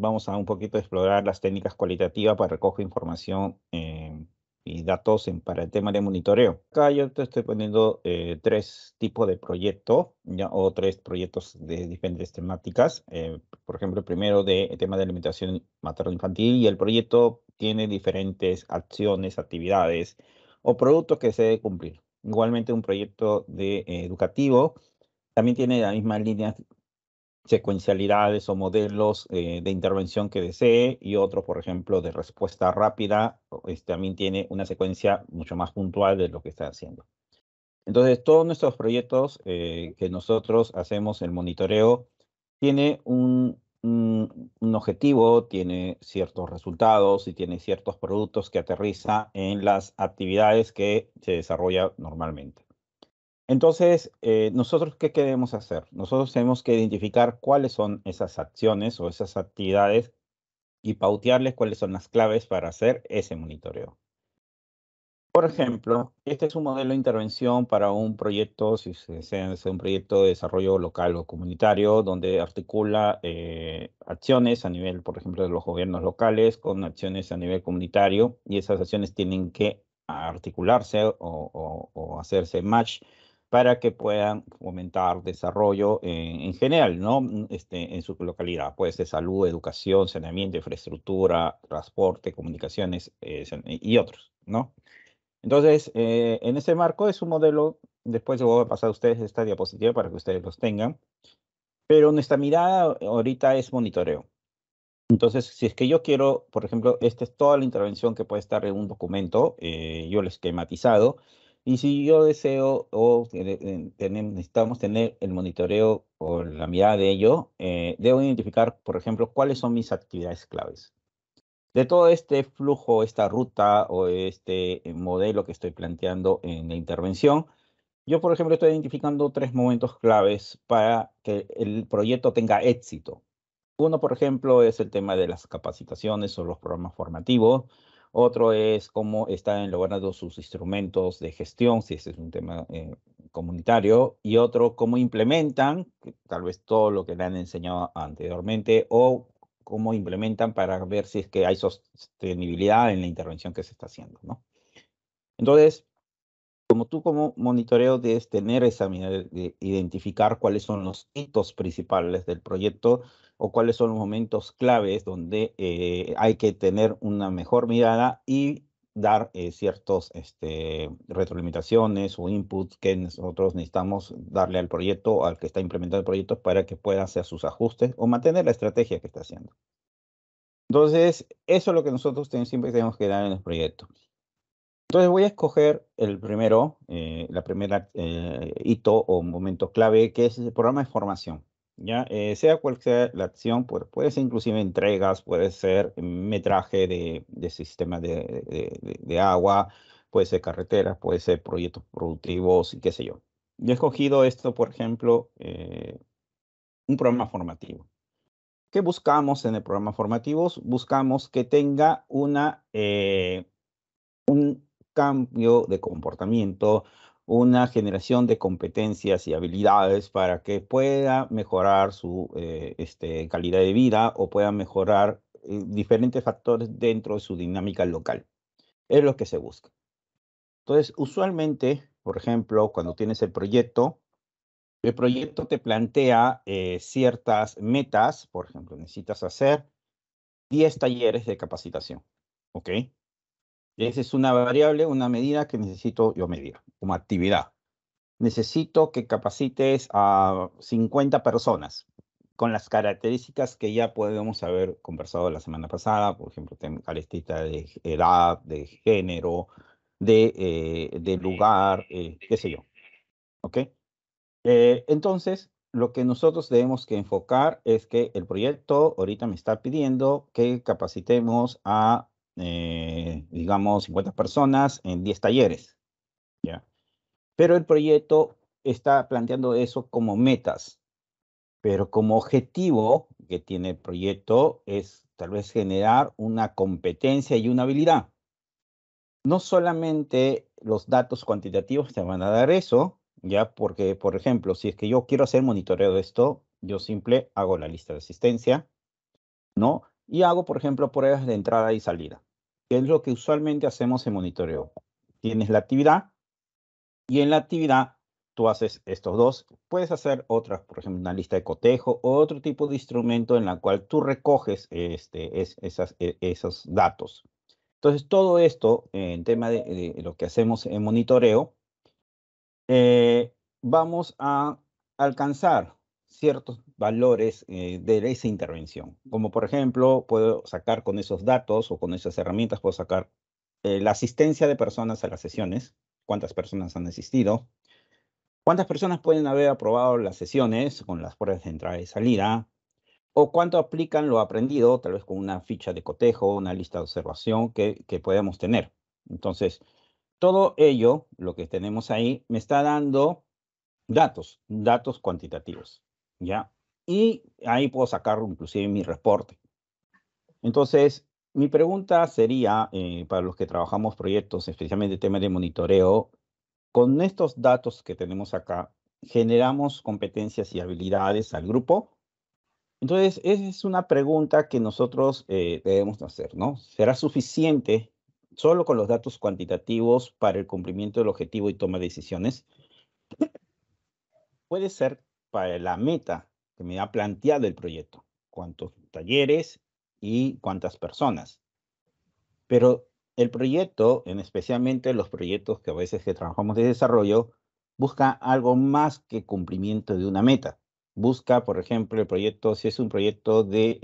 vamos a un poquito explorar las técnicas cualitativas para recoger información y datos para el tema de monitoreo. Acá yo te estoy poniendo tres tipos de proyectos, o tres proyectos de diferentes temáticas. Por ejemplo, el primero de tema de alimentación materno-infantil, y el proyecto tiene diferentes acciones, actividades o productos que se debe cumplir. Igualmente, un proyecto educativo también tiene la misma línea, secuencialidades o modelos de intervención que desee, y otro, por ejemplo, de respuesta rápida, también tiene una secuencia mucho más puntual de lo que está haciendo. Entonces, todos nuestros proyectos que nosotros hacemos, el monitoreo, tiene un objetivo, tiene ciertos resultados y tiene ciertos productos que aterriza en las actividades que se desarrolla normalmente. Entonces, ¿nosotros qué queremos hacer? Nosotros tenemos que identificar cuáles son esas acciones o esas actividades y pautearles cuáles son las claves para hacer ese monitoreo. Por ejemplo, este es un modelo de intervención para un proyecto, si se desea, es un proyecto de desarrollo local o comunitario, donde articula acciones a nivel, por ejemplo, de los gobiernos locales con acciones a nivel comunitario, y esas acciones tienen que articularse o hacerse match para que puedan fomentar desarrollo en general, ¿no? En su localidad. Puede ser salud, educación, saneamiento, infraestructura, transporte, comunicaciones y otros, ¿no? Entonces, en ese marco es un modelo. Después les voy a pasar a ustedes esta diapositiva para que ustedes los tengan, pero nuestra mirada ahorita es monitoreo. Entonces, si es que yo quiero, por ejemplo, esta es toda la intervención que puede estar en un documento, yo lo he esquematizado, y si yo deseo necesitamos tener el monitoreo o la mirada de ello, debo identificar, por ejemplo, cuáles son mis actividades claves. De todo este flujo, esta ruta o este modelo que estoy planteando en la intervención, yo, por ejemplo, estoy identificando tres momentos claves para que el proyecto tenga éxito. Uno, por ejemplo, es el tema de las capacitaciones o los programas formativos. Otro es cómo están logrando sus instrumentos de gestión, si ese es un tema comunitario. Y otro, cómo implementan tal vez todo lo que le han enseñado anteriormente, o cómo implementan para ver si es que hay sostenibilidad en la intervención que se está haciendo, ¿no? Entonces, como monitoreo debes tener esa mirada de identificar cuáles son los hitos principales del proyecto o cuáles son los momentos claves donde hay que tener una mejor mirada y dar ciertos retroalimentaciones o inputs que nosotros necesitamos darle al proyecto o al que está implementando el proyecto para que pueda hacer sus ajustes o mantener la estrategia que está haciendo. Entonces, eso es lo que nosotros siempre tenemos que dar en el proyecto. Entonces voy a escoger el primero, la primera hito o momento clave, que es el programa de formación. ¿Ya? Sea cual sea la acción, puede ser inclusive entregas, puede ser metraje de sistemas de agua, puede ser carreteras, puede ser proyectos productivos y qué sé yo. Yo he escogido esto, por ejemplo, un programa formativo. ¿Qué buscamos en el programa formativo? Buscamos que tenga un cambio de comportamiento, una generación de competencias y habilidades para que pueda mejorar su calidad de vida o pueda mejorar diferentes factores dentro de su dinámica local. Es lo que se busca. Entonces, usualmente, por ejemplo, cuando tienes el proyecto te plantea ciertas metas. Por ejemplo, necesitas hacer 10 talleres de capacitación, ¿ok? Esa es una variable, una medida que necesito yo medir como actividad. Necesito que capacites a 50 personas con las características que ya podemos haber conversado la semana pasada. Por ejemplo, características de edad, de género, de lugar, qué sé yo. ¿Ok? Entonces, lo que nosotros debemos que enfocar es que el proyecto ahorita me está pidiendo que capacitemos a, digamos, 50 personas en 10 talleres, ¿ya? Pero el proyecto está planteando eso como metas, pero como objetivo que tiene el proyecto es tal vez generar una competencia y una habilidad. No solamente los datos cuantitativos te van a dar eso, ya, porque, por ejemplo, si es que yo quiero hacer monitoreo de esto, yo simple hago la lista de asistencia, ¿no? y hago, por ejemplo, pruebas de entrada y salida, que es lo que usualmente hacemos en monitoreo. Tienes la actividad y en la actividad tú haces estos dos. Puedes hacer otras, por ejemplo, una lista de cotejo o otro tipo de instrumento en la cual tú recoges esos datos. Entonces, todo esto en tema de lo que hacemos en monitoreo, vamos a alcanzar ciertos valores de esa intervención. Como por ejemplo, puedo sacar con esos datos o con esas herramientas, puedo sacar la asistencia de personas a las sesiones, cuántas personas han asistido, cuántas personas pueden haber aprobado las sesiones con las pruebas de entrada y salida, o cuánto aplican lo aprendido, tal vez con una ficha de cotejo, una lista de observación que podemos tener. Entonces, todo ello, lo que tenemos ahí, me está dando datos cuantitativos, ¿ya? Y ahí puedo sacar inclusive mi reporte. Entonces, mi pregunta sería, para los que trabajamos proyectos, especialmente temas de monitoreo, con estos datos que tenemos acá, ¿generamos competencias y habilidades al grupo? Entonces, esa es una pregunta que nosotros debemos hacer, ¿no? ¿Será suficiente solo con los datos cuantitativos para el cumplimiento del objetivo y toma de decisiones? Puede ser para la meta que me ha planteado el proyecto, cuántos talleres y cuántas personas. Pero el proyecto, en especialmente los proyectos que a veces que trabajamos de desarrollo, busca algo más que cumplimiento de una meta. Busca, por ejemplo, el proyecto, si es un proyecto de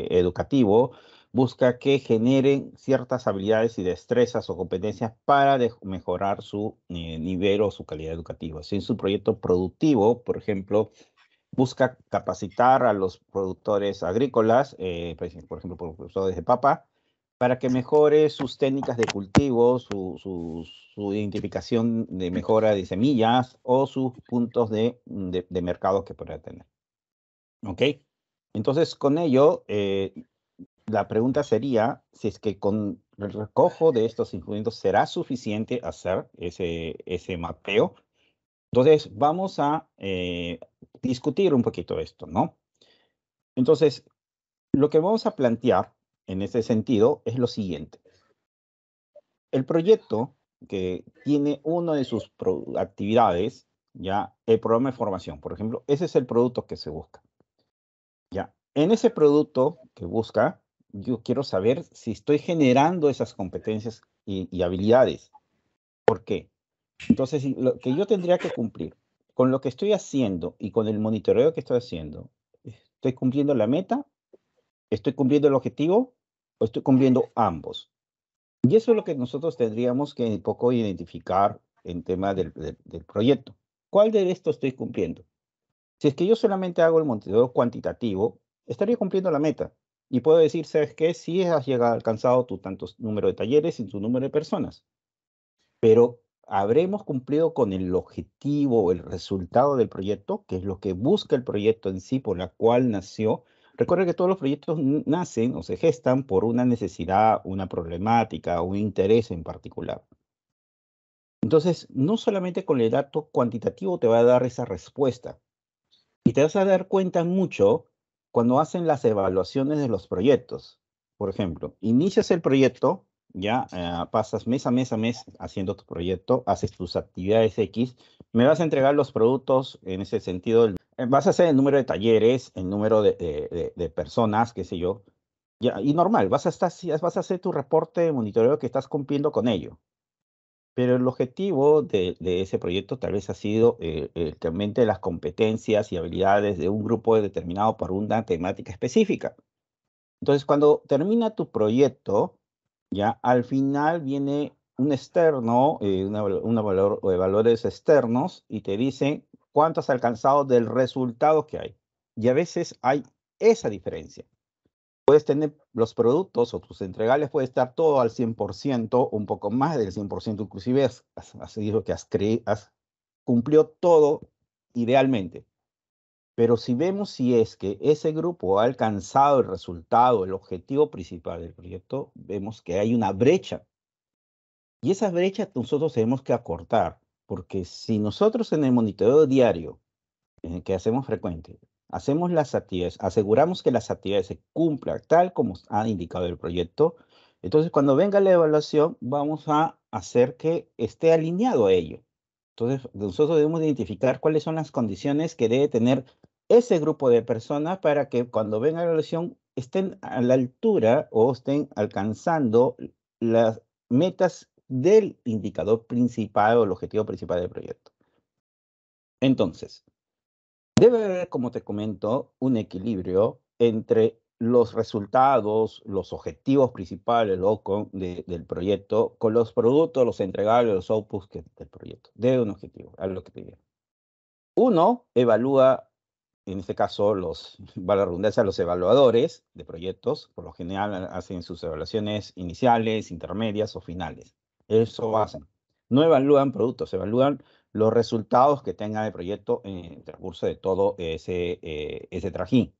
educativo, busca que generen ciertas habilidades y destrezas o competencias para mejorar su nivel o su calidad educativa. Si es un proyecto productivo, por ejemplo, busca capacitar a los productores agrícolas, por ejemplo, productores de papa, para que mejore sus técnicas de cultivo, su identificación de mejora de semillas o sus puntos de mercado que pueda tener. ¿Ok? Entonces, con ello, la pregunta sería si es que con el recojo de estos instrumentos será suficiente hacer ese mapeo. Entonces, vamos a discutir un poquito esto, ¿no? Entonces, lo que vamos a plantear en ese sentido es lo siguiente. El proyecto que tiene una de sus actividades, ya, el programa de formación, por ejemplo, ese es el producto que se busca. Ya, en ese producto que busca, yo quiero saber si estoy generando esas competencias y habilidades. ¿Por qué? Entonces, lo que yo tendría que cumplir con lo que estoy haciendo y con el monitoreo que estoy haciendo, ¿estoy cumpliendo la meta? ¿Estoy cumpliendo el objetivo? ¿O estoy cumpliendo ambos? Y eso es lo que nosotros tendríamos que un poco identificar en tema del proyecto. ¿Cuál de esto estoy cumpliendo? Si es que yo solamente hago el monitoreo cuantitativo, estaría cumpliendo la meta. Y puedo decir, ¿sabes qué? Sí has llegado, alcanzado tu tanto número de talleres y tu número de personas. Pero ¿habremos cumplido con el objetivo o el resultado del proyecto, que es lo que busca el proyecto en sí, por la cual nació? Recuerda que todos los proyectos nacen o se gestan por una necesidad, una problemática, un interés en particular. Entonces, no solamente con el dato cuantitativo te va a dar esa respuesta. Y te vas a dar cuenta mucho cuando hacen las evaluaciones de los proyectos. Por ejemplo, inicias el proyecto, ya pasas mes a mes haciendo tu proyecto, haces tus actividades X, me vas a entregar los productos en ese sentido, vas a hacer el número de talleres, el número de personas, qué sé yo, ya, y normal, vas a hacer tu reporte de monitoreo que estás cumpliendo con ello. Pero el objetivo de ese proyecto tal vez ha sido realmente las competencias y habilidades de un grupo determinado por una temática específica. Entonces, cuando termina tu proyecto, ya al final viene un externo, o de valores externos, y te dicen cuánto has alcanzado del resultado que hay. Y a veces hay esa diferencia. Puedes tener los productos o tus entregables, puede estar todo al 100%, un poco más del 100%, inclusive has sido que has cumplió todo idealmente. Pero si vemos si es que ese grupo ha alcanzado el resultado, el objetivo principal del proyecto, vemos que hay una brecha. Y esa brecha nosotros tenemos que acortar, porque si nosotros en el monitoreo diario, en el que hacemos frecuente, hacemos las actividades, aseguramos que las actividades se cumplan tal como ha indicado el proyecto. Entonces, cuando venga la evaluación, vamos a hacer que esté alineado a ello. Entonces, nosotros debemos identificar cuáles son las condiciones que debe tener ese grupo de personas para que cuando venga la evaluación estén a la altura o estén alcanzando las metas del indicador principal o el objetivo principal del proyecto. Entonces, debe haber, como te comento, un equilibrio entre los resultados, los objetivos principales del proyecto, con los productos, los entregables, los outputs del proyecto. Debe un objetivo, a lo que te digo. Uno evalúa, en este caso, vale la redundancia, los evaluadores de proyectos, por lo general hacen sus evaluaciones iniciales, intermedias o finales. Eso hacen. No evalúan productos, evalúan los resultados que tenga el proyecto en el transcurso de todo ese trajín.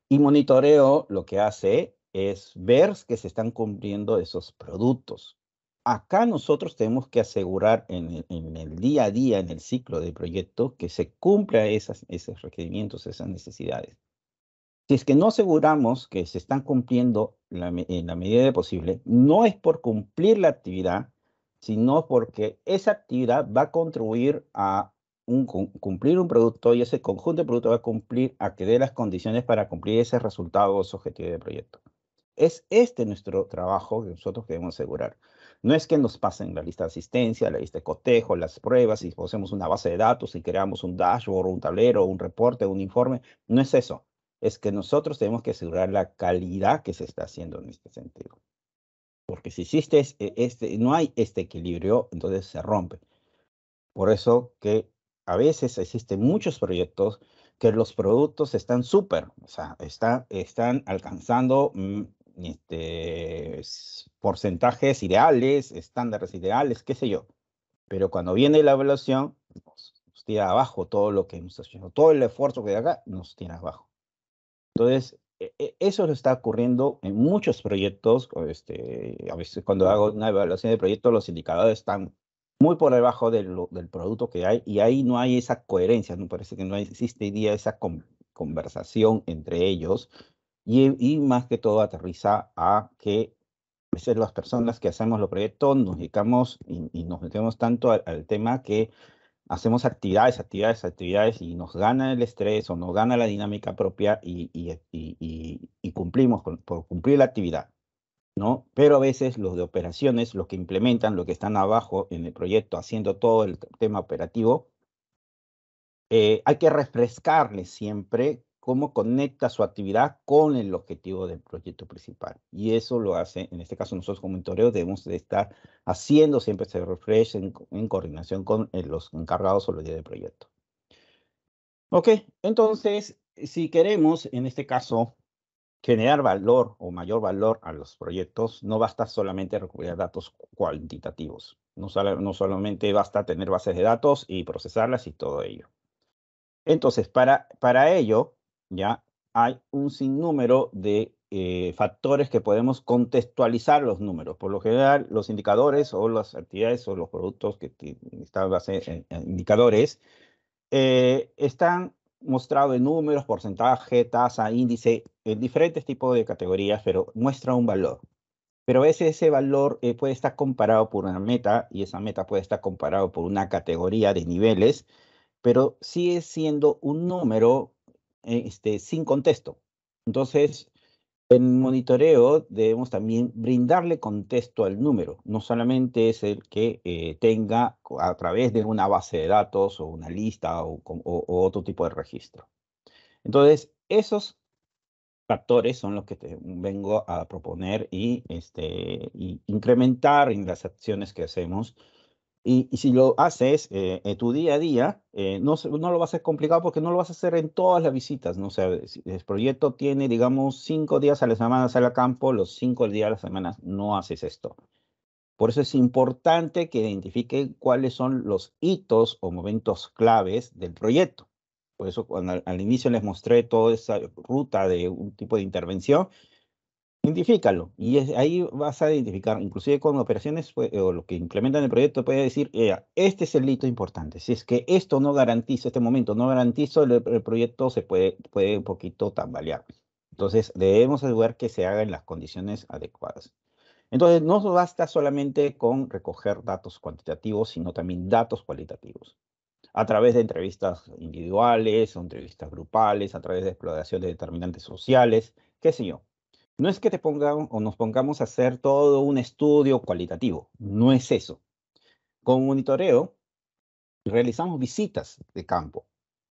Y monitoreo lo que hace es ver que se están cumpliendo esos productos. Acá nosotros tenemos que asegurar en el día a día, en el ciclo del proyecto, que se cumplan esos requerimientos, esas necesidades. Si es que no aseguramos que se están cumpliendo en la medida de posible, no es por cumplir la actividad, sino porque esa actividad va a contribuir a cumplir un producto y ese conjunto de productos va a cumplir a que dé las condiciones para cumplir ese resultado o ese objetivo de proyecto. Es este nuestro trabajo que nosotros queremos asegurar. No es que nos pasen la lista de asistencia, la lista de cotejo, las pruebas, y posemos una base de datos y creamos un dashboard, un tablero, un reporte, un informe. No es eso. Es que nosotros tenemos que asegurar la calidad que se está haciendo en este sentido. Porque si existe no hay este equilibrio, entonces se rompe. Por eso que a veces existen muchos proyectos que los productos están súper, o sea, están alcanzando porcentajes ideales, estándares ideales, qué sé yo. Pero cuando viene la evaluación, nos tira abajo todo lo que hemos hecho, todo el esfuerzo que hay acá nos tira abajo. Entonces, eso lo está ocurriendo en muchos proyectos. A veces cuando hago una evaluación de proyecto, los indicadores están muy por debajo del producto que hay y ahí no hay esa coherencia, no parece que no existe hoy día esa conversación entre ellos y más que todo aterriza a que a veces las personas que hacemos los proyectos nos dedicamos y nos metemos tanto al tema que hacemos actividades y nos gana el estrés o nos gana la dinámica propia y cumplimos por cumplir la actividad, ¿no? Pero a veces los de operaciones, los que implementan, los que están abajo en el proyecto haciendo todo el tema operativo, hay que refrescarles siempre cómo conecta su actividad con el objetivo del proyecto principal. Y eso lo hace, en este caso nosotros como monitoreo debemos de estar haciendo siempre ese refresh en coordinación con los encargados o los días del proyecto. Ok, entonces, si queremos, en este caso, generar valor o mayor valor a los proyectos, no basta solamente recuperar datos cuantitativos. No solamente basta tener bases de datos y procesarlas y todo ello. Entonces, para ello, ya hay un sinnúmero de factores que podemos contextualizar los números. Por lo general, los indicadores o las actividades o los productos que están basados en indicadores están mostrados en números, porcentaje, tasa, índice, en diferentes tipos de categorías, pero muestra un valor. Pero a veces ese valor puede estar comparado por una meta y esa meta puede estar comparado por una categoría de niveles, pero sigue siendo un número sin contexto. Entonces, en monitoreo debemos también brindarle contexto al número. No solamente es el que tenga a través de una base de datos o una lista o otro tipo de registro. Entonces, esos factores son los que te vengo a proponer y incrementar en las acciones que hacemos. Y si lo haces en tu día a día, no lo va a hacer complicado porque no lo vas a hacer en todas las visitas, ¿no? O sea, si el proyecto tiene, digamos, 5 días a la semana salir al campo, los 5 días a la semana no haces esto. Por eso es importante que identifiquen cuáles son los hitos o momentos claves del proyecto. Por eso cuando al inicio les mostré toda esa ruta de un tipo de intervención, Identifícalo. Y ahí vas a identificar, inclusive con operaciones o lo que implementan el proyecto, puede decir, este es el hito importante. Si es que esto no garantiza, este momento no garantizo, el proyecto se puede un poquito tambalear. Entonces, debemos asegurar que se haga en las condiciones adecuadas. Entonces, no basta solamente con recoger datos cuantitativos, sino también datos cualitativos. A través de entrevistas individuales o entrevistas grupales, a través de exploración de determinantes sociales, qué sé yo. No es que te pongan o nos pongamos a hacer todo un estudio cualitativo, no es eso. Con monitoreo realizamos visitas de campo.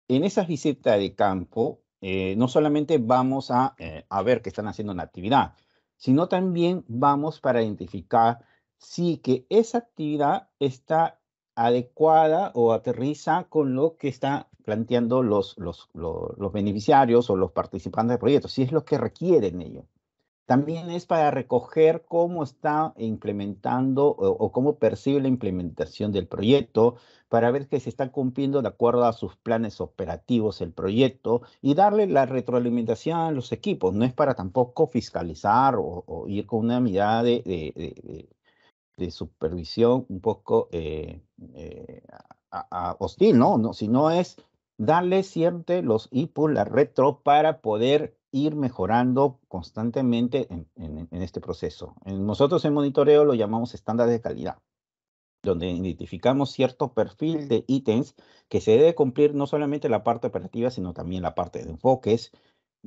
En esas visitas de campo, no solamente vamos a ver que están haciendo una actividad, sino también vamos para identificar si que esa actividad está adecuada o aterriza con lo que está planteando los beneficiarios o los participantes del proyecto, si es lo que requieren ellos. También es para recoger cómo está implementando o cómo percibe la implementación del proyecto, para ver que se está cumpliendo de acuerdo a sus planes operativos el proyecto y darle la retroalimentación a los equipos. No es para tampoco fiscalizar o ir con una mirada de supervisión un poco hostil, ¿no? No, sino es darle siempre los inputs, la retro, para poder ir mejorando constantemente en este proceso. Nosotros en monitoreo lo llamamos estándares de calidad, donde identificamos cierto perfil de ítems que se debe cumplir no solamente la parte operativa, sino también la parte de enfoques,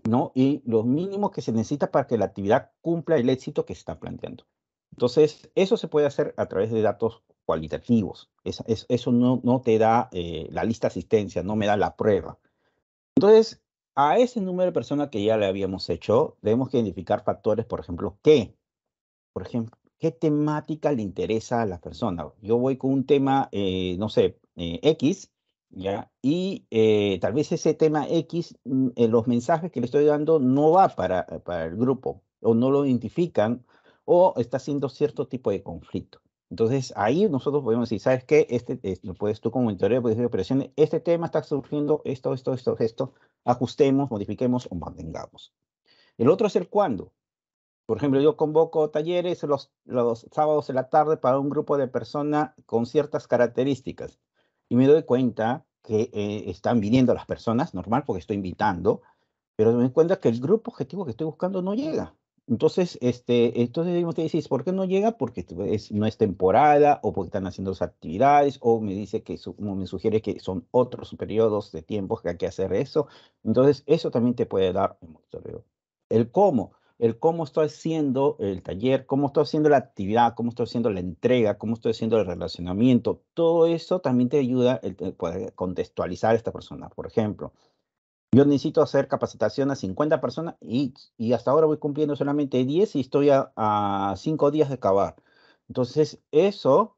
¿no? Y los mínimos que se necesita para que la actividad cumpla el éxito que se está planteando. Entonces, eso se puede hacer a través de datos cualitativos. Eso no te da la lista de asistencia, no me da la prueba. Entonces, a ese número de personas que ya le habíamos hecho, debemos que identificar factores, por ejemplo, qué temática le interesa a la persona. Yo voy con un tema, no sé, X, ¿ya? Y tal vez ese tema X, los mensajes que le estoy dando no va para el grupo, o no lo identifican, o está haciendo cierto tipo de conflicto. Entonces, ahí nosotros podemos decir, ¿sabes qué? Lo puedes tú como monitoreo, puedes decir operaciones, este tema está surgiendo, esto, ajustemos, modifiquemos o mantengamos. El otro es el cuándo. Por ejemplo, yo convoco talleres los sábados en la tarde para un grupo de personas con ciertas características y me doy cuenta que están viniendo las personas, normal, porque estoy invitando, pero me doy cuenta que el grupo objetivo que estoy buscando no llega. Entonces, usted dice, ¿por qué no llega? Porque no es temporada, o porque están haciendo las actividades, o me dice me sugiere que son otros periodos de tiempo que hay que hacer eso. Entonces, eso también te puede dar el monitoreo. El cómo estoy haciendo el taller, cómo estoy haciendo la actividad, cómo estoy haciendo la entrega, cómo estoy haciendo el relacionamiento, todo eso también te ayuda a poder contextualizar a esta persona. Por ejemplo, yo necesito hacer capacitación a 50 personas y hasta ahora voy cumpliendo solamente 10 y estoy a 5 días de acabar. Entonces, eso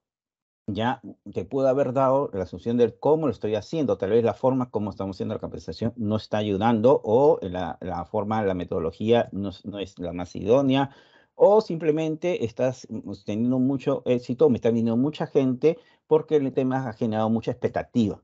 ya te pudo haber dado la asunción del cómo lo estoy haciendo. Tal vez la forma como estamos haciendo la capacitación no está ayudando, o la forma, la metodología no es la más idónea, o simplemente estás teniendo mucho éxito, me está viniendo mucha gente porque el tema ha generado mucha expectativa,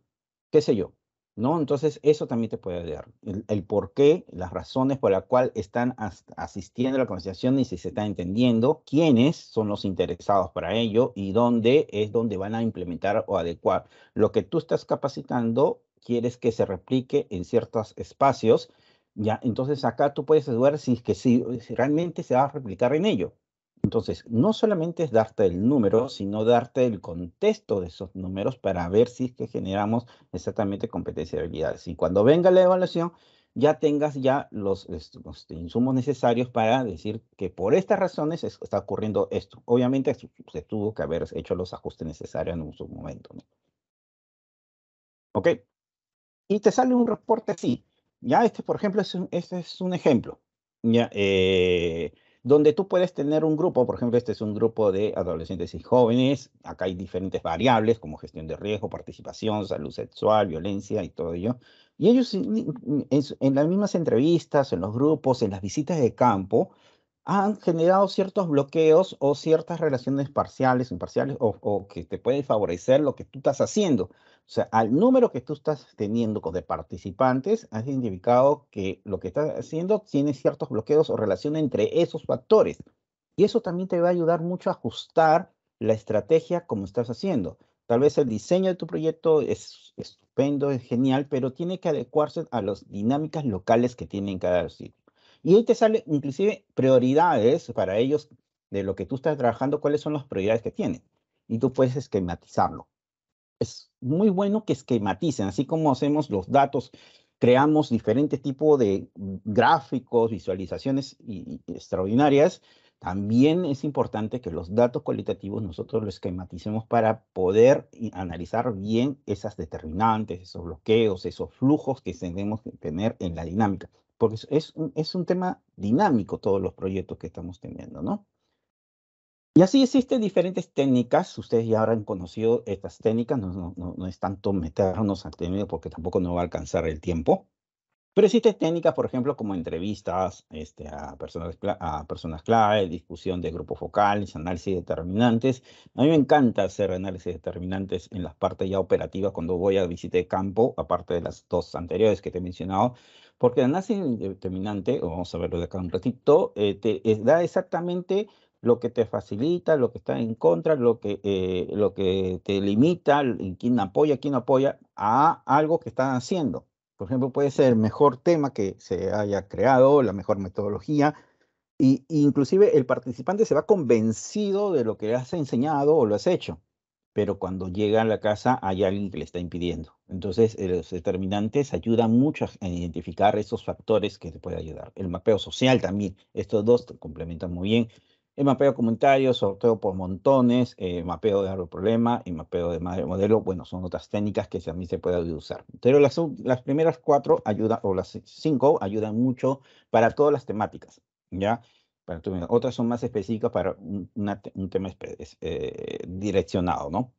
qué sé yo, ¿no? Entonces, eso también te puede ayudar. El por qué, las razones por las cuales están asistiendo a la conversación y si se está entendiendo, quiénes son los interesados para ello y dónde es donde van a implementar o adecuar. Lo que tú estás capacitando, quieres que se replique en ciertos espacios, ya, entonces acá tú puedes dudar si realmente se va a replicar en ello. Entonces, no solamente es darte el número, sino darte el contexto de esos números para ver si es que generamos exactamente competencia y habilidades. Y cuando venga la evaluación, ya tengas ya los insumos necesarios para decir que por estas razones está ocurriendo esto. Obviamente se tuvo que haber hecho los ajustes necesarios en su momento, ¿no? ¿Ok? Y te sale un reporte así. Ya, por ejemplo, este es un ejemplo. Ya, donde tú puedes tener un grupo, por ejemplo, este es un grupo de adolescentes y jóvenes. Acá hay diferentes variables como gestión de riesgo, participación, salud sexual, violencia y todo ello. Y ellos en las mismas entrevistas, en los grupos, en las visitas de campo, han generado ciertos bloqueos o ciertas relaciones parciales, imparciales, o que te pueden favorecer lo que tú estás haciendo. O sea, al número que tú estás teniendo de participantes, has identificado que lo que estás haciendo tiene ciertos bloqueos o relación entre esos factores. Y eso también te va a ayudar mucho a ajustar la estrategia como estás haciendo. Tal vez el diseño de tu proyecto es estupendo, es genial, pero tiene que adecuarse a las dinámicas locales que tienen cada sitio. Y ahí te sale inclusive prioridades para ellos de lo que tú estás trabajando, cuáles son las prioridades que tienen. Y tú puedes esquematizarlo. Es muy bueno que esquematicen, así como hacemos los datos, creamos diferentes tipos de gráficos, visualizaciones extraordinarias. También es importante que los datos cualitativos nosotros los esquematicemos para poder analizar bien esas determinantes, esos bloqueos, esos flujos que tenemos que tener en la dinámica. Porque es un tema dinámico todos los proyectos que estamos teniendo, ¿no? Y así existen diferentes técnicas, ustedes ya habrán conocido estas técnicas, no es tanto meternos al tema porque tampoco nos va a alcanzar el tiempo, pero existen técnicas, por ejemplo, como entrevistas a personas clave, discusión de grupos focales, análisis de determinantes. A mí me encanta hacer análisis de determinantes en las partes ya operativas cuando voy a visita de campo, aparte de las dos anteriores que te he mencionado, porque el análisis determinante, o vamos a verlo de acá un ratito, da exactamente lo que te facilita, lo que está en contra, lo que te limita, quién no apoya a algo que están haciendo. Por ejemplo, puede ser el mejor tema que se haya creado, la mejor metodología, y inclusive el participante se va convencido de lo que has enseñado o lo has hecho, pero cuando llega a la casa hay alguien que le está impidiendo. Entonces, los determinantes ayudan mucho a identificar esos factores que te pueden ayudar. El mapeo social también, estos dos te complementan muy bien. El mapeo comunitario, sorteo por montones, mapeo de árbol problema y mapeo de madre modelo, bueno, son otras técnicas que también se pueden usar. Pero las primeras cuatro ayudan, o las cinco ayudan mucho para todas las temáticas, ¿ya? Otras son más específicas para un tema direccionado, ¿no?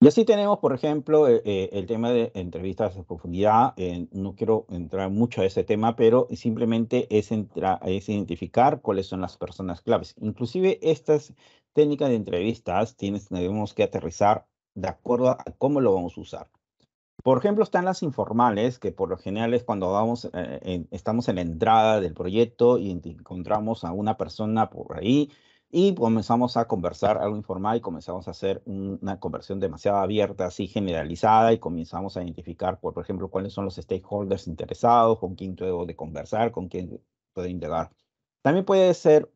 Y así tenemos, por ejemplo, el tema de entrevistas en profundidad. No quiero entrar mucho a ese tema, pero simplemente es identificar cuáles son las personas claves. Inclusive estas técnicas de entrevistas tenemos que aterrizar de acuerdo a cómo lo vamos a usar. Por ejemplo, están las informales, que por lo general es cuando estamos en la entrada del proyecto y encontramos a una persona por ahí y comenzamos a conversar algo informal y comenzamos a hacer una conversión demasiado abierta, así generalizada, y comenzamos a identificar, por ejemplo, cuáles son los stakeholders interesados, con quién debo de conversar, con quién puedo indagar. También puede ser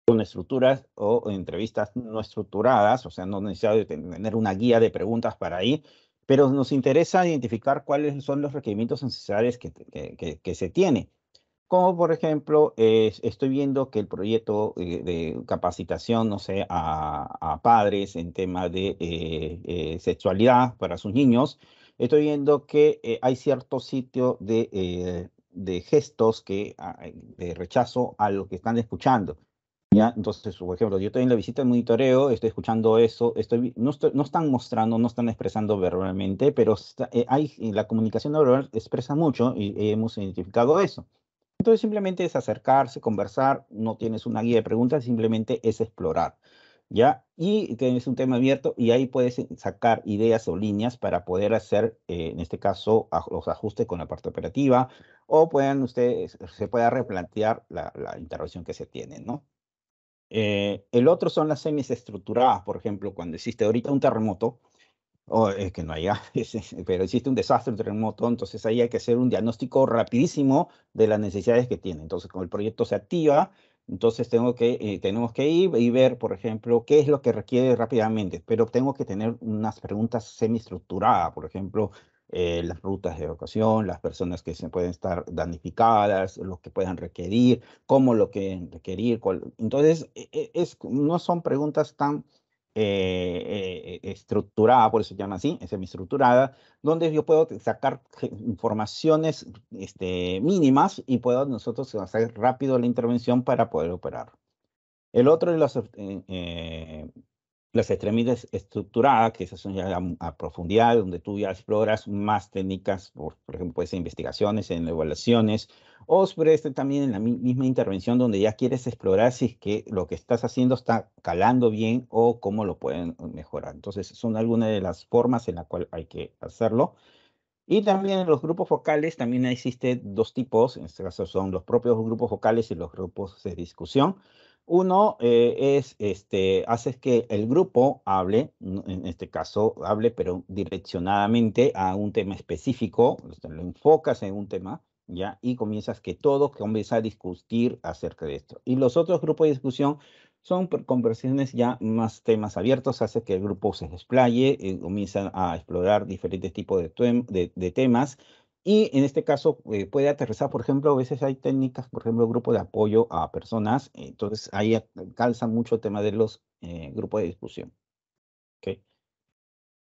con estructuras o entrevistas no estructuradas, o sea, no necesario tener una guía de preguntas para ahí, pero nos interesa identificar cuáles son los requerimientos necesarios que se tiene. Como por ejemplo, estoy viendo que el proyecto de capacitación, no sé, a padres en tema de sexualidad para sus niños, estoy viendo que hay cierto sitio de gestos de rechazo a lo que están escuchando. ¿Ya? Entonces, por ejemplo, yo estoy en la visita de monitoreo, estoy escuchando eso, no están mostrando, no están expresando verbalmente, pero la comunicación no verbal expresa mucho y hemos identificado eso. Entonces simplemente es acercarse, conversar, no tienes una guía de preguntas, simplemente es explorar, ¿ya? Y tienes un tema abierto y ahí puedes sacar ideas o líneas para poder hacer, en este caso, los ajustes con la parte operativa o se pueda replantear la intervención que se tiene, ¿no? El otro son las semiestructuradas, por ejemplo, cuando existe ahorita un terremoto, o es que no haya, pero existe un desastre, un terremoto, entonces ahí hay que hacer un diagnóstico rapidísimo de las necesidades que tiene. Entonces, cuando el proyecto se activa, entonces tenemos que ir y ver, por ejemplo, qué es lo que requiere rápidamente, pero tengo que tener unas preguntas semiestructuradas, por ejemplo, las rutas de evacuación, las personas que se pueden estar damnificadas, lo que puedan requerir, cómo lo que requerir. Entonces, no son preguntas tan estructurada, por eso se llama así, es semiestructurada, donde yo puedo sacar informaciones mínimas y puedo nosotros hacer rápido la intervención para poder operar. El otro es Las extremidades estructuradas, que esas son ya a profundidad, donde tú ya exploras más técnicas, por ejemplo, puede ser investigaciones, en evaluaciones, o sobre también en la misma intervención, donde ya quieres explorar si es que lo que estás haciendo está calando bien o cómo lo pueden mejorar. Entonces, son algunas de las formas en las cuales hay que hacerlo. Y también en los grupos focales también existen dos tipos, en este caso son los propios grupos focales y los grupos de discusión. Uno haces que el grupo hable, en este caso hable, pero direccionadamente a un tema específico, lo enfocas en un tema, ¿ya? Y comienzas que todo comienza a discutir acerca de esto. Y los otros grupos de discusión son conversaciones ya más temas abiertos, hace que el grupo se desplaye, comienzan a explorar diferentes tipos de temas y en este caso puede aterrizar, por ejemplo, a veces hay técnicas, por ejemplo, grupo de apoyo a personas, entonces ahí calza mucho el tema de los grupos de discusión. ¿Ok?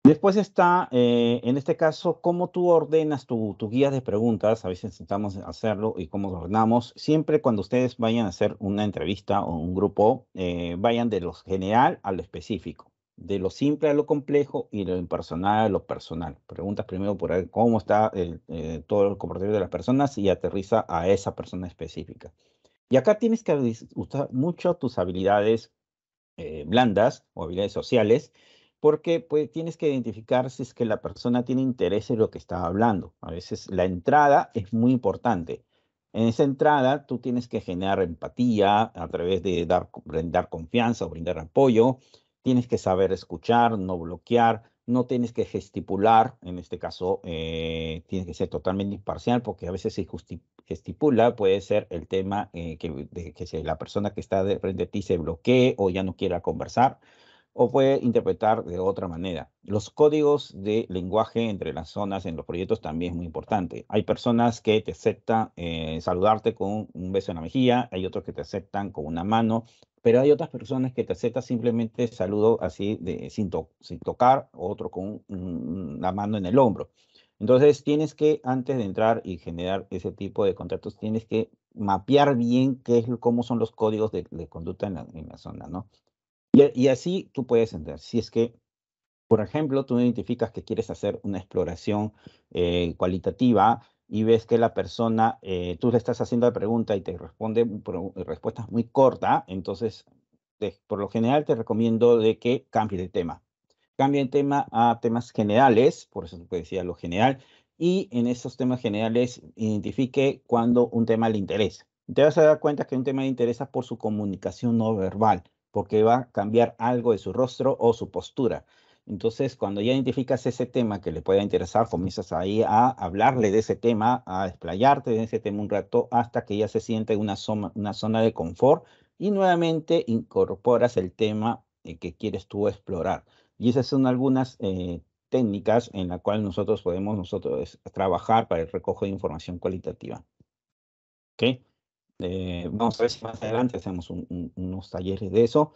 Después está, en este caso, cómo tú ordenas tu guía de preguntas. A veces intentamos hacerlo y cómo lo ordenamos. Siempre cuando ustedes vayan a hacer una entrevista o un grupo, vayan de lo general a lo específico, de lo simple a lo complejo y de lo impersonal a lo personal. Preguntas primero por ahí cómo está todo el comportamiento de las personas y aterriza a esa persona específica. Y acá tienes que usar mucho tus habilidades blandas o habilidades sociales, porque pues, tienes que identificar si es que la persona tiene interés en lo que está hablando. A veces la entrada es muy importante. En esa entrada tú tienes que generar empatía a través de brindar confianza o brindar apoyo. Tienes que saber escuchar, no bloquear. No tienes que gesticular, en este caso tienes que ser totalmente imparcial porque a veces si gestipula puede ser el tema que si la persona que está de frente a ti se bloquee o ya no quiera conversar o puede interpretar de otra manera. Los códigos de lenguaje entre las zonas en los proyectos también es muy importante. Hay personas que te aceptan saludarte con un beso en la mejilla, hay otros que te aceptan con una mano, pero hay otras personas que te aceptan simplemente saludo así sin tocar, otro con la mano en el hombro. Entonces tienes que, antes de entrar y generar ese tipo de contactos, tienes que mapear bien cómo son los códigos de conducta en la zona, ¿no? Y así tú puedes entender. Si es que, por ejemplo, tú identificas que quieres hacer una exploración cualitativa y ves que la persona, tú le estás haciendo la pregunta y te responde respuestas muy corta, entonces, por lo general te recomiendo de que cambies de tema. Cambia el tema a temas generales, por eso te decía lo general, y en esos temas generales identifique cuando un tema le interesa. Te vas a dar cuenta que un tema le interesa por su comunicación no verbal, porque va a cambiar algo de su rostro o su postura. Entonces, cuando ya identificas ese tema que le pueda interesar, comienzas ahí a hablarle de ese tema, a explayarte de ese tema un rato hasta que ya se siente una zona de confort y nuevamente incorporas el tema que quieres tú explorar. Y esas son algunas técnicas en las cuales nosotros podemos trabajar para el recojo de información cualitativa. ¿Ok? Vamos a ver si más adelante hacemos unos talleres de eso.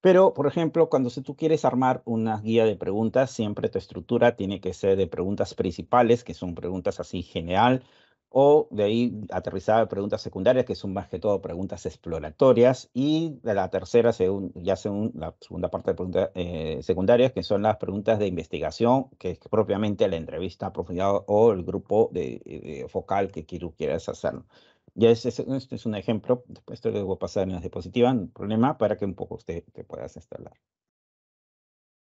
Pero, por ejemplo, cuando si tú quieres armar una guía de preguntas, siempre tu estructura tiene que ser de preguntas principales, que son preguntas así general, o de ahí aterrizada a preguntas secundarias, que son más que todo preguntas exploratorias, y de la tercera, según la segunda parte de preguntas secundarias, que son las preguntas de investigación, que es propiamente la entrevista a profundidad o el grupo de focal que tú quieras hacer. Ya este es un ejemplo, después te lo voy a pasar en la diapositiva, no hay problema, para que un poco usted te puedas instalar.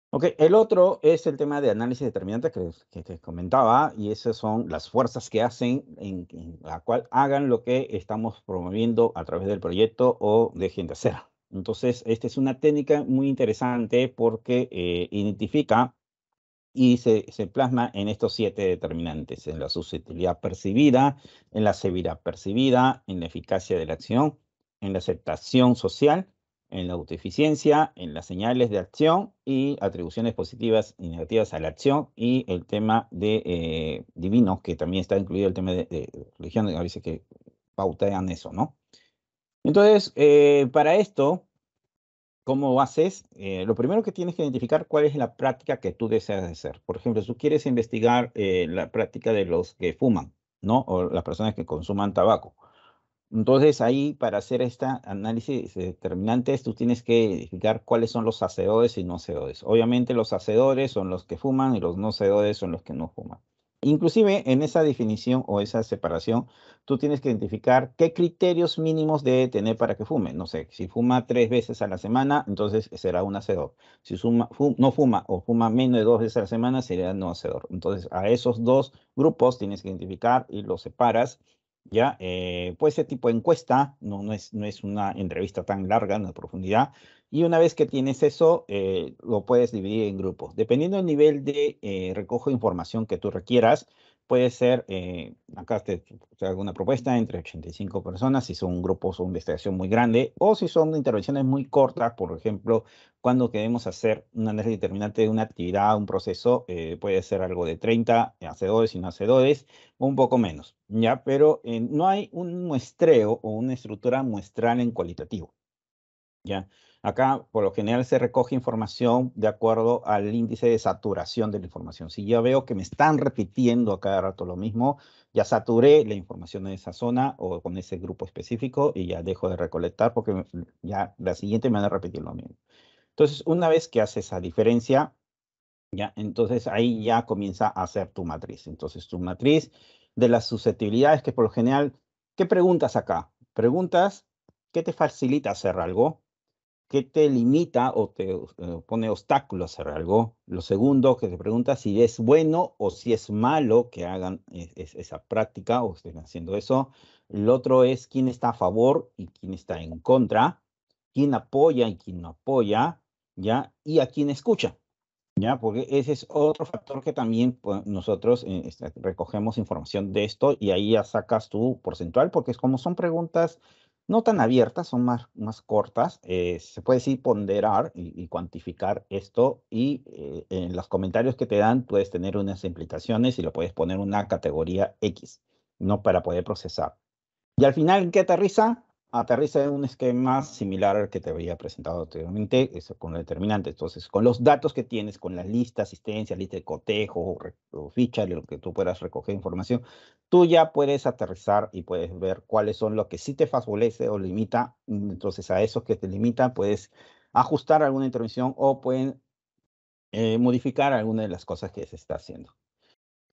Ok, el otro es el tema de análisis determinante que te comentaba, y esas son las fuerzas que hacen en la cual hagan lo que estamos promoviendo a través del proyecto o dejen de hacer. Entonces, esta es una técnica muy interesante porque identifica y se plasma en estos 7 determinantes, en la susceptibilidad percibida, en la severidad percibida, en la eficacia de la acción, en la aceptación social, en la autoeficiencia, en las señales de acción y atribuciones positivas y negativas a la acción y el tema de divino, que también está incluido el tema de religión, a veces que pautean eso, ¿no? Entonces, para esto, ¿cómo haces? Lo primero que tienes que identificar cuál es la práctica que tú deseas hacer. Por ejemplo, si tú quieres investigar la práctica de los que fuman, ¿no? O las personas que consuman tabaco. Entonces ahí para hacer este análisis de determinantes tú tienes que identificar cuáles son los hacedores y no hacedores. Obviamente los hacedores son los que fuman y los no hacedores son los que no fuman. Inclusive en esa definición o esa separación tú tienes que identificar qué criterios mínimos debe tener para que fume. No sé, si fuma 3 veces a la semana, entonces será un hacedor. Si no fuma o fuma menos de 2 veces a la semana, sería no hacedor. Entonces a esos dos grupos tienes que identificar y los separas. Ya, pues ese tipo de encuesta no es una entrevista tan larga en la profundidad. Y una vez que tienes eso, lo puedes dividir en grupos. Dependiendo del nivel de recojo de información que tú requieras, puede ser, acá te hago una propuesta entre 85 personas, si son grupos o investigación muy grande, o si son intervenciones muy cortas, por ejemplo, cuando queremos hacer un análisis determinante de una actividad, un proceso, puede ser algo de 30 hacedores y no hacedores un poco menos, ¿ya? Pero no hay un muestreo o una estructura muestral en cualitativo, ¿ya? Acá, por lo general, se recoge información de acuerdo al índice de saturación de la información. Si yo veo que me están repitiendo a cada rato lo mismo, ya saturé la información en esa zona o con ese grupo específico y ya dejo de recolectar porque ya la siguiente me van a repetir lo mismo. Entonces, una vez que hace esa diferencia, ya, entonces ahí ya comienza a hacer tu matriz. Entonces tu matriz de las susceptibilidades que por lo general, ¿qué preguntas acá? Preguntas, ¿qué te facilita hacer algo? ¿Qué te limita o te pone obstáculos a hacer algo? Lo segundo, que te pregunta si es bueno o si es malo que hagan esa práctica o estén haciendo eso. El otro es quién está a favor y quién está en contra, quién apoya y quién no apoya, ¿ya? Y a quién escucha. Ya, porque ese es otro factor que también pues, nosotros recogemos información de esto y ahí ya sacas tu porcentual, porque es como son preguntas no tan abiertas, son más cortas, se puede sí ponderar y cuantificar esto y en los comentarios que te dan puedes tener unas implicaciones y lo puedes poner una categoría X, ¿no? Para poder procesar. Y al final, ¿en qué aterriza? Aterriza en un esquema similar al que te había presentado anteriormente, eso con el determinante. Entonces, con los datos que tienes, con la lista, asistencia, lista de cotejo o ficha, de lo que tú puedas recoger información, tú ya puedes aterrizar y puedes ver cuáles son los que sí te favorece o limita. Entonces, a esos que te limitan, puedes ajustar alguna intervención o pueden modificar alguna de las cosas que se está haciendo.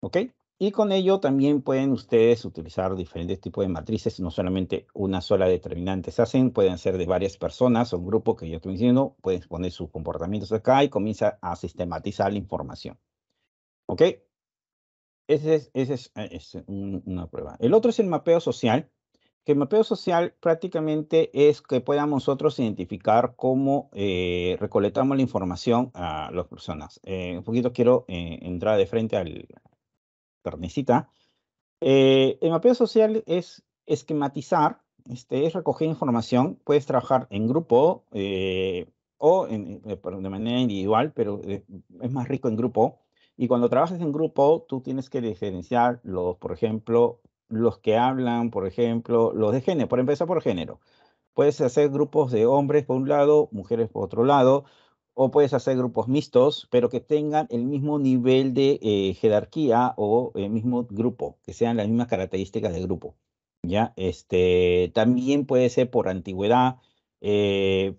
¿Ok? Y con ello también pueden ustedes utilizar diferentes tipos de matrices, no solamente una sola determinante se hacen, pueden ser de varias personas o un grupo que yo estoy diciendo, pueden poner sus comportamientos acá y comienza a sistematizar la información. ¿Ok? Ese es una prueba. El otro es el mapeo social, que el mapeo social prácticamente es que podamos nosotros identificar cómo recolectamos la información a las personas. Un poquito quiero entrar de frente al carnecita. El mapeo social es esquematizar, es recoger información, puedes trabajar en grupo o de manera individual, pero es más rico en grupo. Y cuando trabajas en grupo, tú tienes que diferenciar por ejemplo, los que hablan, por ejemplo, los de género, por empezar por género. Puedes hacer grupos de hombres por un lado, mujeres por otro lado, o puedes hacer grupos mixtos, pero que tengan el mismo nivel de jerarquía o el mismo grupo, que sean las mismas características del grupo. ¿Ya? También puede ser por antigüedad,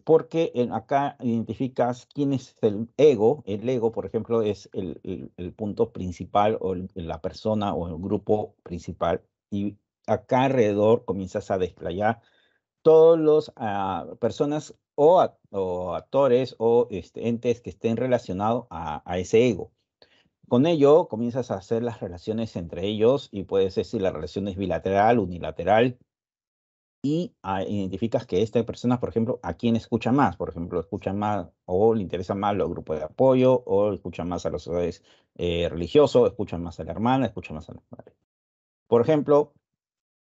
porque acá identificas quién es el ego. El ego, por ejemplo, es el punto principal o la persona o el grupo principal. Y acá alrededor comienzas a desplayar todos los personas o actores o entes que estén relacionados a ese ego. Con ello comienzas a hacer las relaciones entre ellos y puedes ser si la relación es bilateral, unilateral y identificas que esta persona, por ejemplo, a quién escucha más. Por ejemplo, escucha más o le interesa más los grupos de apoyo o escucha más a los religiosos, escucha más a la hermana, escucha más a la madre. Por ejemplo,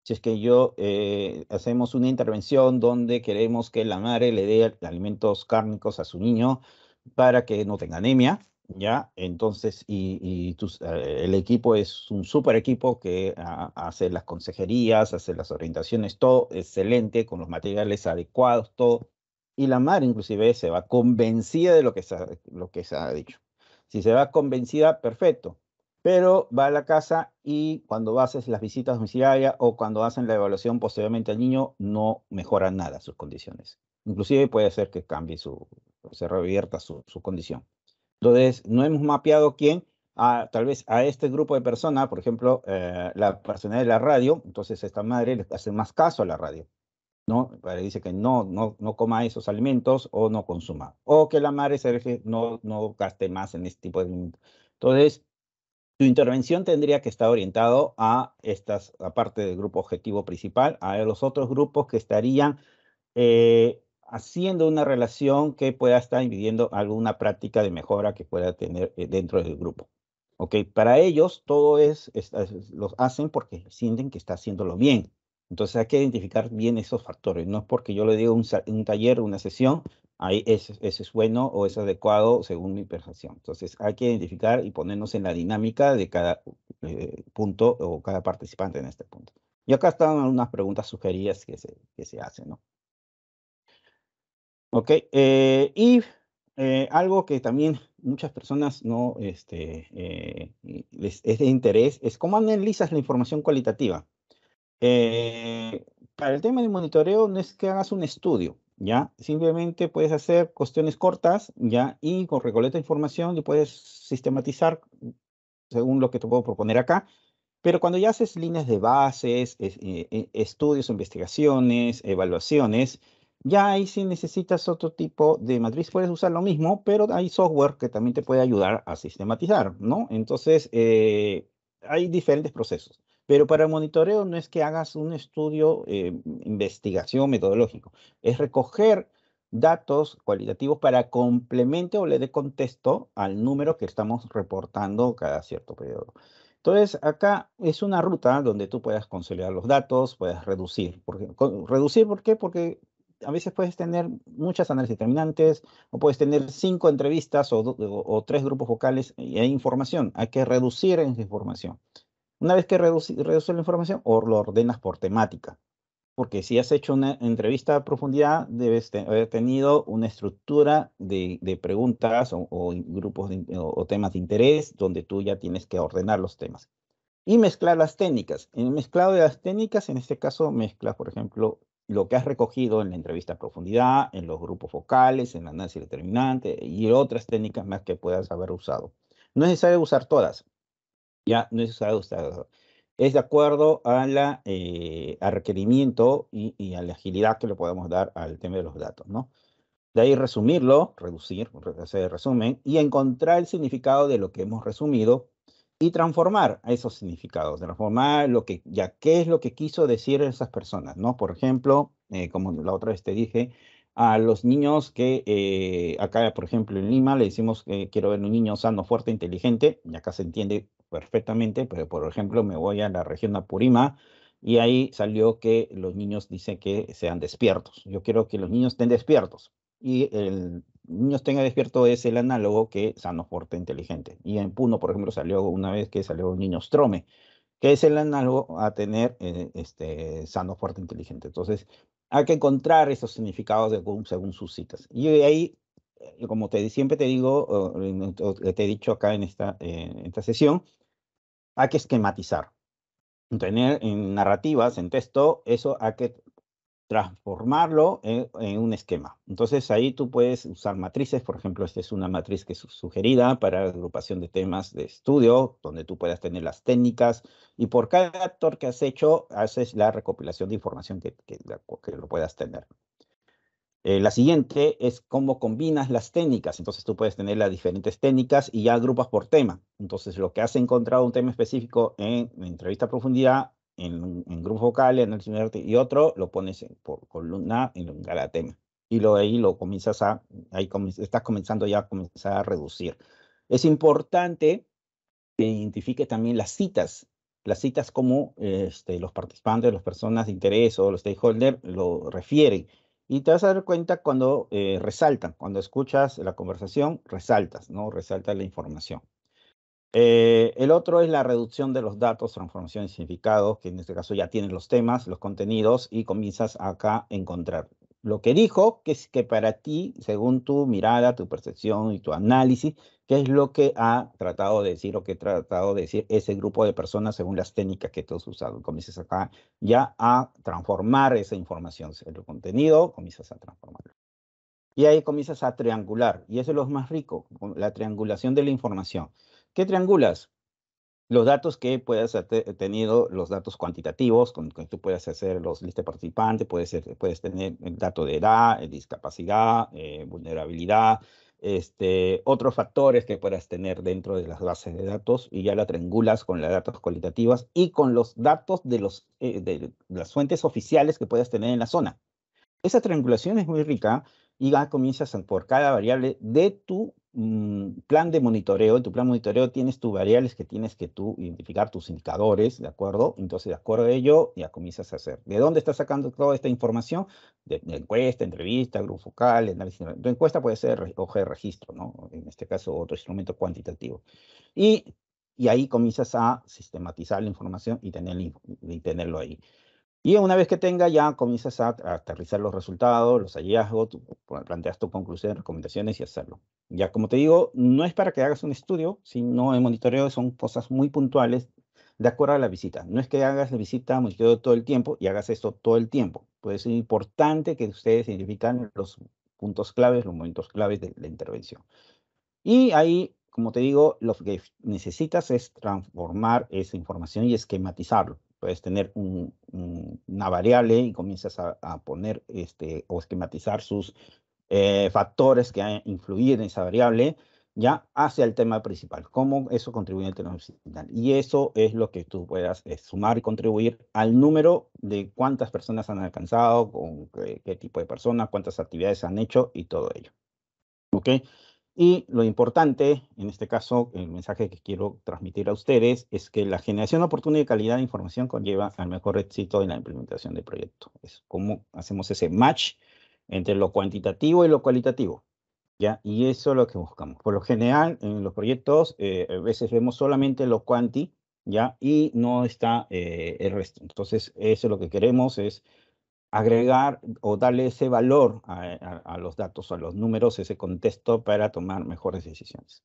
si es que hacemos una intervención donde queremos que la madre le dé alimentos cárnicos a su niño para que no tenga anemia, ¿ya? Entonces, el equipo es un súper equipo que hace las consejerías, hace las orientaciones, todo excelente, con los materiales adecuados, todo. Y la madre inclusive se va convencida de lo que se ha dicho. Si se va convencida, perfecto. pero va a la casa y cuando haces las visitas domiciliarias o cuando hacen la evaluación posteriormente al niño, no mejora nada sus condiciones. Inclusive puede ser que cambie se revierta su condición. Entonces, no hemos mapeado quién, tal vez a este grupo de personas, por ejemplo, la persona de la radio, entonces esta madre le hace más caso a la radio, ¿no? Le dice que no coma esos alimentos o no consuma. O que la madre se deje, no gaste más en este tipo de alimentos. Entonces, tu intervención tendría que estar orientado a estas, aparte del grupo objetivo principal, a los otros grupos que estarían haciendo una relación que pueda estar impidiendo alguna práctica de mejora que pueda tener dentro del grupo. ¿Ok? Para ellos, todo los hacen porque sienten que está haciéndolo bien. Entonces hay que identificar bien esos factores. No es porque yo le digo un taller, una sesión, ahí ese es bueno o es adecuado según mi percepción. Entonces hay que identificar y ponernos en la dinámica de cada punto o cada participante en este punto. Y acá están algunas preguntas sugeridas que se hacen, ¿no? Ok, algo que también muchas personas no les es de interés es cómo analizas la información cualitativa. Para el tema de monitoreo no es que hagas un estudio, ¿ya? Simplemente puedes hacer cuestiones cortas, ¿ya? Y con recolecta información y puedes sistematizar según lo que te puedo proponer acá. Pero cuando ya haces líneas de bases, estudios, investigaciones, evaluaciones, ya ahí sí necesitas otro tipo de matriz. Puedes usar lo mismo, pero hay software que también te puede ayudar a sistematizar, ¿no? Entonces, hay diferentes procesos. Pero para el monitoreo no es que hagas un estudio, investigación metodológico, es recoger datos cualitativos para complemente o le dé contexto al número que estamos reportando cada cierto periodo. Entonces, acá es una ruta donde tú puedas consolidar los datos, puedes reducir. ¿Reducir por qué? Porque a veces puedes tener muchas análisis determinantes o puedes tener 5 entrevistas o 3 grupos vocales y hay información. Hay que reducir esa información. Una vez que reduces la información, o lo ordenas por temática. Porque si has hecho una entrevista a profundidad, debes haber tenido una estructura de preguntas o grupos o temas de interés donde tú ya tienes que ordenar los temas. Y mezclar las técnicas. En el mezclado de las técnicas, en este caso, mezclas, por ejemplo, lo que has recogido en la entrevista a profundidad, en los grupos focales, en el análisis determinante y otras técnicas más que puedas haber usado. No es necesario usar todas, ya no es necesario usar. Es de acuerdo al requerimiento y a la agilidad que le podemos dar al tema de los datos, ¿no? De ahí resumirlo, reducir, hacer resumen y encontrar el significado de lo que hemos resumido y transformar esos significados, transformar qué es lo que quiso decir esas personas, ¿no? Por ejemplo, como la otra vez te dije, a los niños que acá, por ejemplo, en Lima le decimos que quiero ver un niño sano, fuerte, inteligente, y acá se entiende perfectamente, pero por ejemplo me voy a la región Apurima y ahí salió que los niños dicen que sean despiertos. Yo quiero que los niños estén despiertos y el niño tenga despierto es el análogo que sano, fuerte, inteligente. Y en Puno, por ejemplo, salió una vez que salió un niño Strome, que es el análogo a tener sano, fuerte, inteligente. Entonces, hay que encontrar esos significados según sus citas. Y de ahí, como siempre te digo, te he dicho acá en esta sesión, hay que esquematizar. Tener en narrativas, en texto, eso hay que transformarlo en un esquema. Entonces ahí tú puedes usar matrices, por ejemplo, esta es una matriz que es sugerida para la agrupación de temas de estudio, donde tú puedas tener las técnicas y por cada actor que has hecho, haces la recopilación de información que lo puedas tener. La siguiente es cómo combinas las técnicas. Entonces tú puedes tener las diferentes técnicas y ya agrupas por tema. Entonces lo que has encontrado un tema específico en entrevista a profundidad, en grupo vocal, en análisis de arte y otro, lo pones por columna en cada tema. Y ahí lo comienzas estás comenzando ya a comenzar a reducir. Es importante que identifique también las citas como los participantes, las personas de interés o los stakeholders lo refieren. Y te vas a dar cuenta cuando resaltan, cuando escuchas la conversación, resaltas, ¿no? Resalta la información. El otro es la reducción de los datos, transformación y significados, que en este caso ya tienes los temas, los contenidos y comienzas acá a encontrar. lo que dijo, que es que para ti, según tu mirada, tu percepción y tu análisis, qué es lo que ha tratado de decir o que ha tratado de decir ese grupo de personas según las técnicas que tú has usado. Comienzas acá ya a transformar esa información, el contenido, comienzas a transformarlo. Y ahí comienzas a triangular, y eso es lo más rico, la triangulación de la información. ¿Qué triangulas? Los datos que puedas tenido, los datos cuantitativos, con que tú puedas hacer los listas de participantes, puedes tener el dato de edad, discapacidad, vulnerabilidad, otros factores que puedas tener dentro de las bases de datos y ya la triangulas con las datos cualitativas y con los datos de las fuentes oficiales que puedas tener en la zona. Esa triangulación es muy rica y ya comienzas por cada variable de tu plan de monitoreo. En tu plan de monitoreo tienes tus variables que tienes que tú identificar, tus indicadores, ¿de acuerdo? Entonces, de acuerdo a ello, ya comienzas a hacer. ¿De dónde estás sacando toda esta información? De encuesta, entrevista, grupo focal, análisis. Tu encuesta puede ser hoja de registro, ¿no? En este caso, otro instrumento cuantitativo. Y, y ahí comienzas a sistematizar la información y tenerlo ahí. Y una vez que tenga, ya comienzas a aterrizar los resultados, los hallazgos, planteas tu conclusión, recomendaciones y hacerlo. Ya como te digo, no es para que hagas un estudio, sino el monitoreo son cosas muy puntuales de acuerdo a la visita. No es que hagas la visita, monitoreo todo el tiempo y hagas esto todo el tiempo. Puede ser importante que ustedes identifican los puntos claves, los momentos claves de la intervención. Y ahí, como te digo, lo que necesitas es transformar esa información y esquematizarlo. Puedes tener una variable y comienzas a poner o esquematizar sus factores que han influido en esa variable ya hacia el tema principal, cómo eso contribuye al tema principal. Y eso es lo que tú puedas sumar y contribuir al número de cuántas personas han alcanzado, con qué tipo de personas, cuántas actividades han hecho y todo ello. ¿Ok? Y lo importante, en este caso, el mensaje que quiero transmitir a ustedes es que la generación oportuna y de calidad de información conlleva al mejor éxito en la implementación del proyecto. Es cómo hacemos ese match entre lo cuantitativo y lo cualitativo, ¿ya? Y eso es lo que buscamos. Por lo general, en los proyectos, a veces vemos solamente lo cuanti, ¿ya? Y no está el resto. Entonces, eso es lo que queremos, es agregar o darle ese valor a los datos, a los números, ese contexto para tomar mejores decisiones.